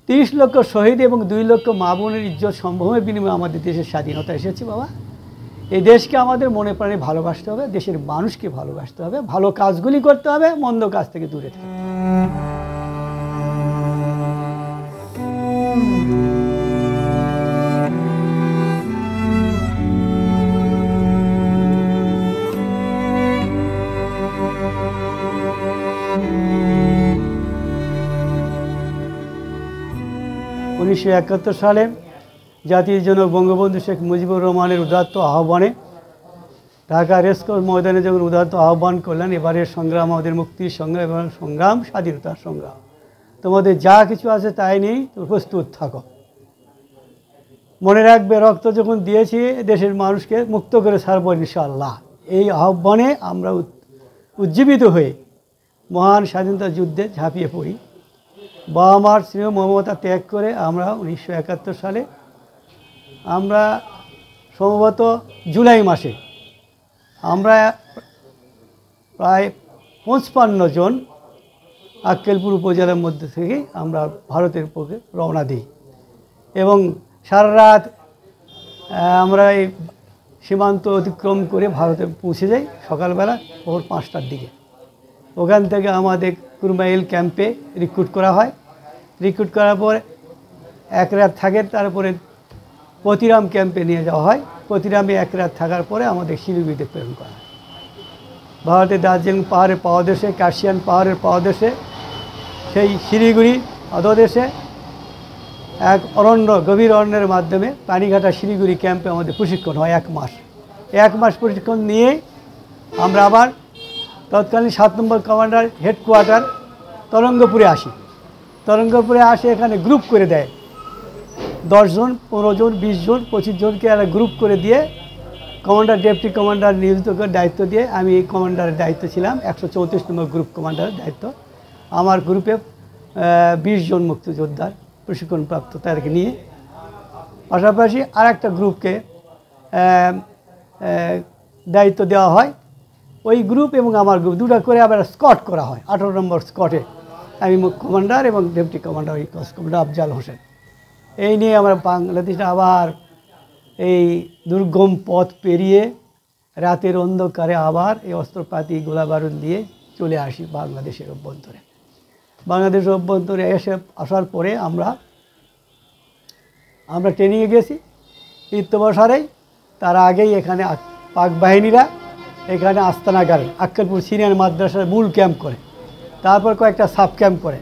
30 লক্ষ শহীদ এবং 2 লক্ষ মা বোনের ইজ্জত সম্ভ্রমের বিনিময়ে আমাদের দেশের স্বাধীনতা এসেছে বাবা। এই দেশকে আমাদের মনে প্রাণে ভালোবাসতে হবে, দেশের মানুষকে ভালোবাসতে হবে, ভালো কাজগুলি করতে হবে, মন্দ কাজ থেকে দূরে থাকতে হবে। 1971 সালে জাতির জনক বঙ্গবন্ধু শেখ মুজিবুর রহমানের উদাত্ত আহ্বানে ঢাকা রেসকোর্স ময়দানে যখন উদাত্ত আহ্বান করলেন, এবারের সংগ্রাম আমাদের মুক্তির সংগ্রাম এবং সংগ্রাম স্বাধীনতার সংগ্রাম, তোমাদের যা কিছু আছে তাই নিয়েই প্রস্তুত থাকো। মনে রাখবে, রক্ত যখন দিয়েছি দেশের মানুষকে মুক্ত করে ছাড়বো ইনশাআল্লাহ। এই আহ্বানে আমরা উজ্জীবিত হয়ে মহান স্বাধীনতা যুদ্ধে ঝাঁপিয়ে পড়ি। বাবা মার স্নেহ মমতা ত্যাগ করে আমরা 1971 সালে আমরা সম্ভবত জুলাই মাসে আমরা প্রায় 55 জন আক্কেলপুর উপজেলার মধ্যে থেকে আমরা ভারতের পক্ষে রওনা দিই এবং সারা রাত আমরা এই সীমান্ত অতিক্রম করে ভারতে পৌঁছে যাই সকালবেলা ভোর 5টার দিকে। ওখান থেকে আমাদের কুরমাইল ক্যাম্পে রিক্রুট করা হয়। রিক্রুট করার পর এক রাত থাকে, তারপরে পতিরাম ক্যাম্পে নিয়ে যাওয়া হয়। পতিরামে এক রাত থাকার পরে আমাদের শিলিগুড়িতে প্রেরণ করা হয়। ভারতের দার্জিলিং পাহাড়ের পাদদেশে, কার্শিয়ান পাহাড়ের পাদদেশে, সেই শিলিগুড়ি অধদেশে এক অরণ্য, গভীর অরণ্যের মাধ্যমে পানিঘাটা শিলিগুড়ি ক্যাম্পে আমাদের প্রশিক্ষণ হয় 1 মাস। 1 মাস প্রশিক্ষণ নিয়ে আমরা আবার তৎকালীন 7 নম্বর কমান্ডার হেডকোয়ার্টার তরঙ্গপুরে আসি। তরঙ্গপুরে আসে, এখানে গ্রুপ করে দেয় 10 জন, 15 জন, 20 জন, 25 জনকে একটা গ্রুপ করে দিয়ে কমান্ডার, ডেপুটি কমান্ডার নিয়োজিত করে দায়িত্ব দিয়ে, আমি এই কমান্ডারের দায়িত্ব ছিলাম, 134 নম্বর গ্রুপ কমান্ডারের দায়িত্ব। আমার গ্রুপে 20 জন মুক্তিযোদ্ধার প্রশিক্ষণপ্রাপ্ত তাদেরকে নিয়ে, পাশাপাশি আর একটা গ্রুপকে দায়িত্ব দেওয়া হয়। ওই গ্রুপ এবং আমার গ্রুপ দুটো করে আবার স্কট করা হয়। 18 নম্বর স্কটে আমি কমান্ডার এবং ডেপুটি কমান্ডার ওই কমান্ডার আফজাল হোসেন। এই নিয়ে আমরা বাংলাদেশে আবার এই দুর্গম পথ পেরিয়ে রাতের অন্ধকারে আবার এই অস্ত্রপাতি গোলা বারুদ নিয়ে চলে আসি বাংলাদেশের অভ্যন্তরে। বাংলাদেশের অভ্যন্তরে আসার পরে আমরা ট্রেনিংয়ে গেছি ইত্যবসারেই। তার আগেই এখানে পাক বাহিনীরা এখানে আস্তানাগারে আক্কেলপুর সিনিয়র মাদ্রাসার মূল ক্যাম্প করে, তারপর কয়েকটা সাব ক্যাম্প করে।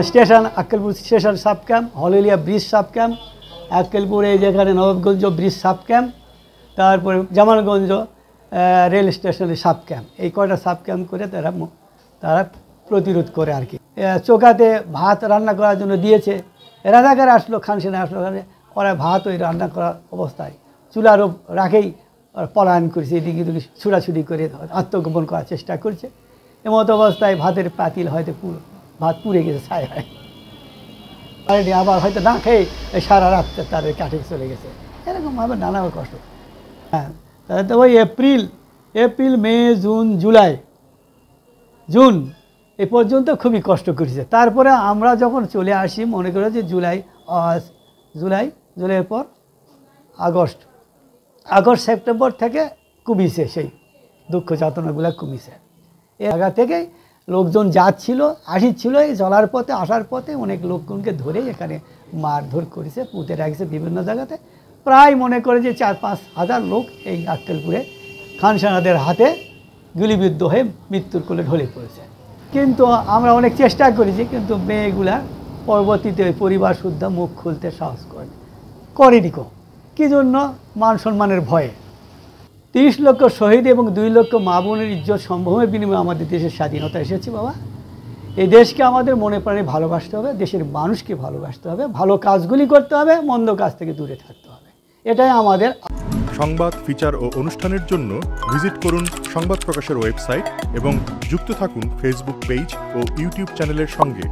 Station Akkelpur station sub camp, Haleliya bridge sub camp, আক্কেলপুরে যেখানে নবাবগঞ্জ ব্রিজ সাব ক্যাম্প, তারপরে জামালগঞ্জ রেল স্টেশনের সাব ক্যাম্প। এই কয়টা সাব ক্যাম্প করে তারা প্রতিরোধ করে আর কি। চোকাতে ভাত রান্না করার জন্য দিয়েছে, রাজাকার আসলো, খানসেনা আসলো, ওরা ভাত ওই রান্না করার অবস্থায় চুলার রাখেই পলায়ন করেছে, এদিকে এদিকে ছুটাছুটি করে আত্মগোপন করার চেষ্টা করছে। এমত অবস্থায় ভাতের পাতিল হয়তো ভাত পুড়ে গেছে, ছাই হয়, আবার হয়তো না খেয়ে সারা রাত তাদের কাঠে চলে গেছে। এরকমভাবে নানা কষ্ট। হ্যাঁ, তাহলে তো ওই এপ্রিল, মে, জুন এ পর্যন্ত খুবই কষ্ট করেছে। তারপরে আমরা যখন চলে আসি, মনে করো যে জুলাইয়ের পর আগস্ট, সেপ্টেম্বর থেকে কমিছে, সেই দুঃখ যাতনাগুলো কমিছে। এ জায়গা থেকেই লোকজন আসছিল, এই চলার পথে আসার পথে অনেক লোকজনকে ধরে এখানে মারধর করেছে, পুঁতে রাখছে বিভিন্ন জায়গাতে। প্রায় মনে করে যে 4-5 হাজার লোক এই আক্কেলপুরে খানসানাদের হাতে গুলিবিদ্ধ হয়ে মৃত্যুর কোলে ঢলে পড়েছে। কিন্তু আমরা অনেক চেষ্টা করেছি, কিন্তু মেয়েগুলা পরবর্তীতে ওই পরিবার শুদ্ধ মুখ খুলতে সাহস করেনি। কী জন্য? মান সম্মানের ভয়ে। 30 লক্ষ শহীদ এবং 2 লক্ষ মা বোনের ইজ্জত সম্ভ্রমের বিনিময়ে আমাদের দেশের স্বাধীনতা এসেছে বাবা। এই দেশকে আমাদের মনে প্রাণে ভালোবাসতে হবে, দেশের মানুষকে ভালোবাসতে হবে, ভালো কাজগুলি করতে হবে, মন্দ কাজ থেকে দূরে থাকতে হবে। এটাই আমাদের। সংবাদ, ফিচার ও অনুষ্ঠানের জন্য ভিজিট করুন সংবাদ প্রকাশের ওয়েবসাইট এবং যুক্ত থাকুন ফেসবুক পেজ ও ইউটিউব চ্যানেলের সঙ্গে।